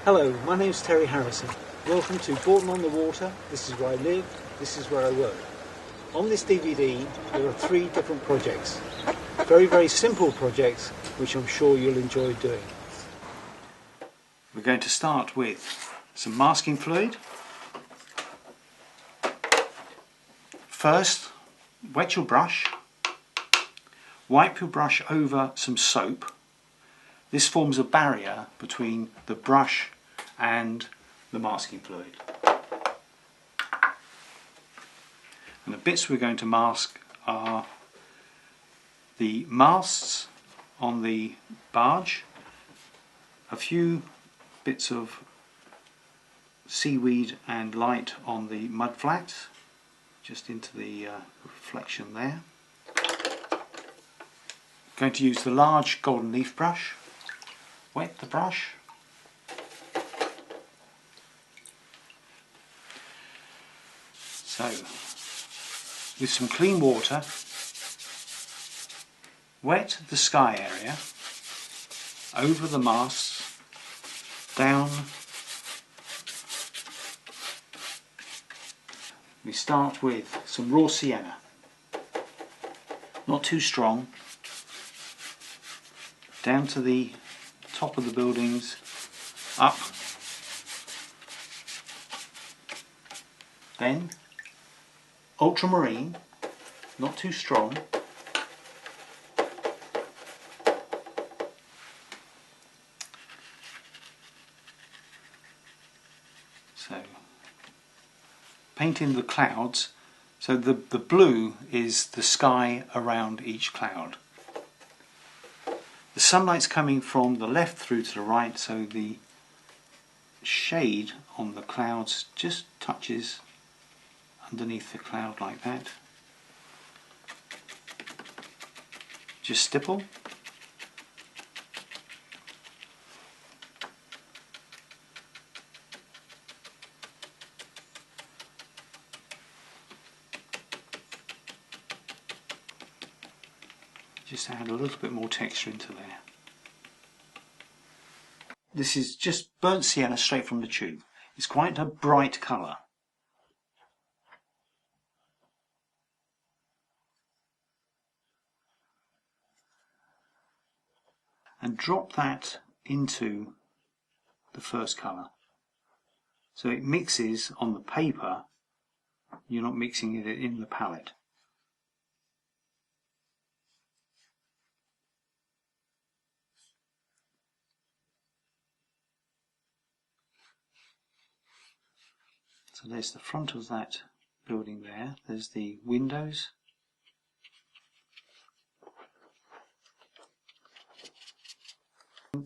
Hello, my name's Terry Harrison. Welcome to Bourton on the Water. This is where I live, this is where I work. On this DVD there are 3 different projects. Very simple projects which I'm sure you'll enjoy doing. We're going to start with some masking fluid. First, wet your brush, wipe your brush over some soap. This forms a barrier between the brush and the masking fluid. And the bits we're going to mask are the masts on the barge, a few bits of seaweed and light on the mud flats, just into the reflection there. Going to use the large golden leaf brush. Wet the brush. So, with some clean water, wet the sky area, over the masts, down. We start with some raw sienna, not too strong, down to the top of the buildings, up, then ultramarine, not too strong, so painting the clouds, so the blue is the sky around each cloud. The sunlight's coming from the left through to the right, so the shade on the clouds just touches underneath the cloud like that. Just stipple. Just add a little bit more texture into there. This is just burnt sienna straight from the tube. It's quite a bright colour. And drop that into the first colour. So it mixes on the paper, you're not mixing it in the palette. So there's the front of that building there, there's the windows.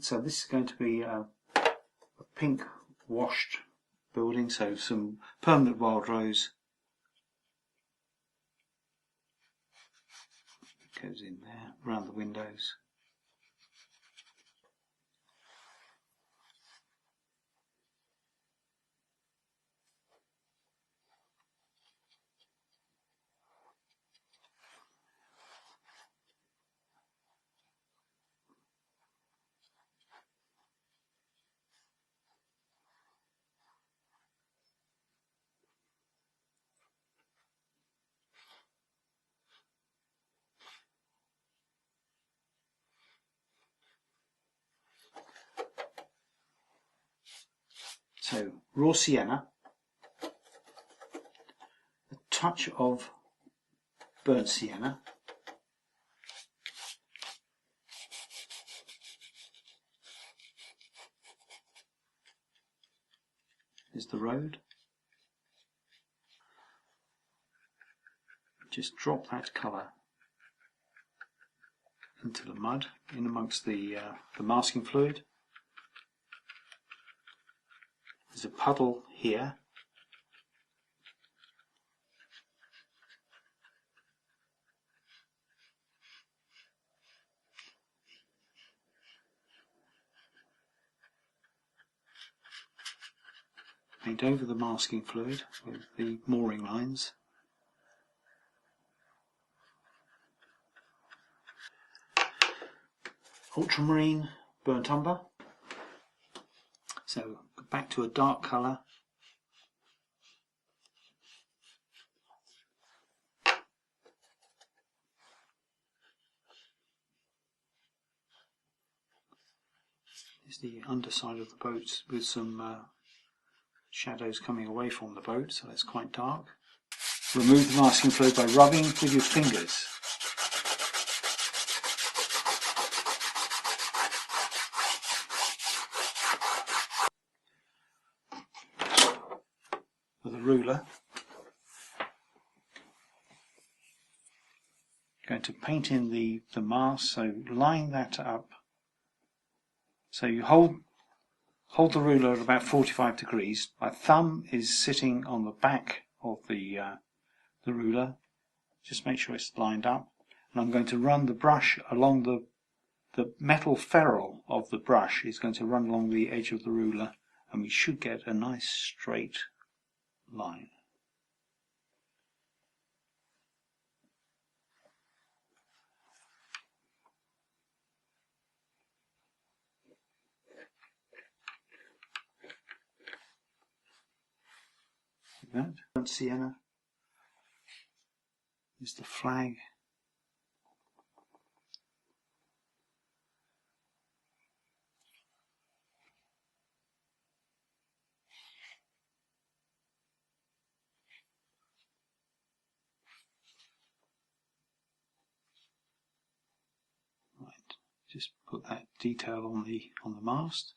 So this is going to be a pink washed building, so some permanent wild rose goes in there, around the windows. So raw sienna, a touch of burnt sienna, there's the road. Just drop that colour into the mud, in amongst the masking fluid. There's a puddle here. Paint over the masking fluid with the mooring lines. Ultramarine burnt umber. So back to a dark colour. Is the underside of the boat with some shadows coming away from the boat, so that's quite dark. Remove the masking fluid by rubbing with your fingers. With a ruler, going to paint in the mast, so line that up. So you hold the ruler at about 45 degrees. My thumb is sitting on the back of the ruler. Just make sure it's lined up. And I'm going to run the brush along the metal ferrule of the brush is going to run along the edge of the ruler, and we should get a nice straight line. Like that. Sienna is the flag. Right, just put that detail on the mast.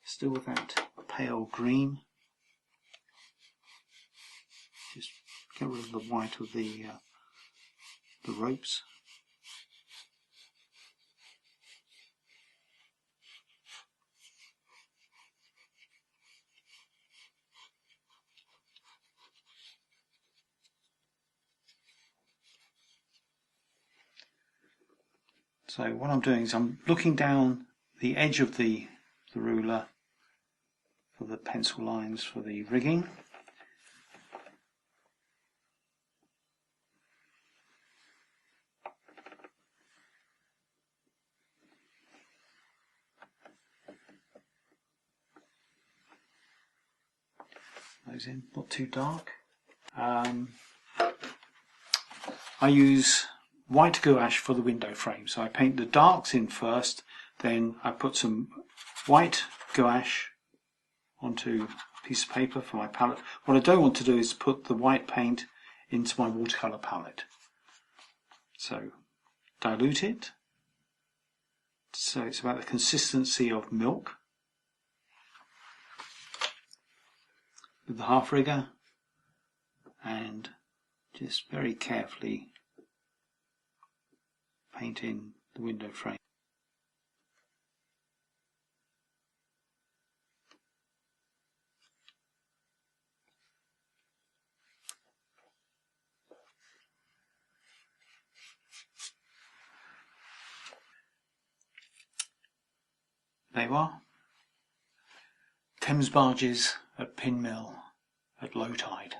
Still with that pale green. Just get rid of the white of the ropes. So what I'm doing is I'm looking down the edge of the ruler for the pencil lines for the rigging. Those in, not too dark. I use white gouache for the window frame, so I paint the darks in first, then I put some white gouache onto a piece of paper for my palette. What I don't want to do is put the white paint into my watercolour palette. So dilute it, so it's about the consistency of milk, with the half rigger, and just very carefully paint in the window frame. There you are. Thames barges at Pin Mill at low tide.